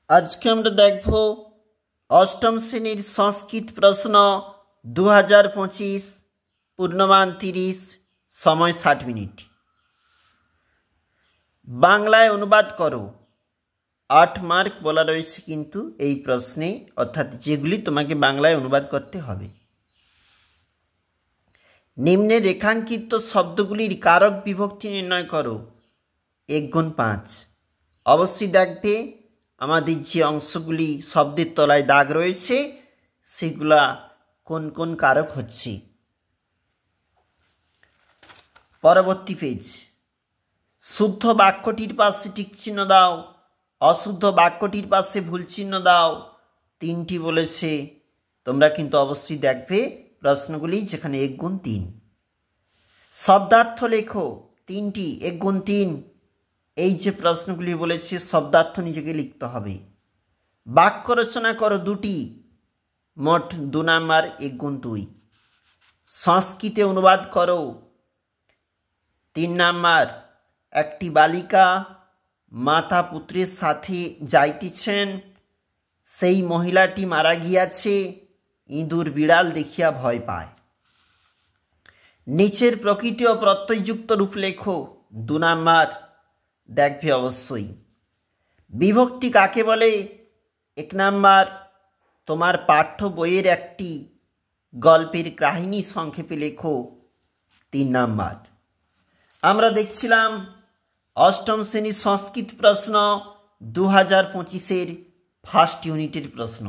আজকে আমরা দেখব অষ্টম শ্রেণীর সংস্কৃত প্রশ্ন 2025 পূর্ণমান 30 সময় 60 মিনিট। বাংলায় অনুবাদ করো। 8 মার্ক বলা রয়েছে কিন্তু এই প্রশ্নে, অর্থাৎ যেগুলি তোমাকে বাংলায় অনুবাদ করতে হবে। নিম্নে রেখাঙ্কিত শব্দগুলির কারক বিভক্তি নির্ণয় করো। 1 গুণ 5। অবশ্যই দেখবে আমাদের যে অংশগুলি শব্দের তলায় দাগ রয়েছে সেগুলা কোন কোন কারক হচ্ছে। পরবর্তী পেজ। শুদ্ধ বাক্যটির পাশে টিক চিহ্ন দাও, অশুদ্ধ বাক্যটির পাশে ভুল চিহ্ন দাও। 3টি বলেছে, তোমরা কিন্তু অবশ্যই দেখবে প্রশ্নগুলি যেখানে 1 গুণ 3। শব্দার্থ লেখো 3টি, 1 গুণ 3। এই যে প্রশ্নগুলি বলেছে শব্দার্থ নিজেকে লিখতে হবে। বাক্য রচনা করো 2টি, মোট 2 নাম্বার, 1 গুণ 2। সংস্কৃতে অনুবাদ করো 3 নাম্বার। একটি বালিকা মাতা পুত্রের সাথে যাইতেছেন, সেই মহিলাটি মারা গিয়াছে, ইঁদুর বিড়াল দেখিয়া ভয় পায়। নিচের প্রকৃতি ও প্রত্যয়যুক্ত রূপ লেখো 2 নাম্বার, দেখবে অবশ্যই। বিভক্তি কাকে বলে? 1 নাম্বার, তোমার পাঠ্য বইয়ের একটি গল্পের কাহিনী সংক্ষেপে লেখো। 3 নাম্বার। আমরা দেখছিলাম অষ্টম শ্রেণীর সংস্কৃত প্রশ্ন 2025-এর ফার্স্ট ইউনিটের প্রশ্ন।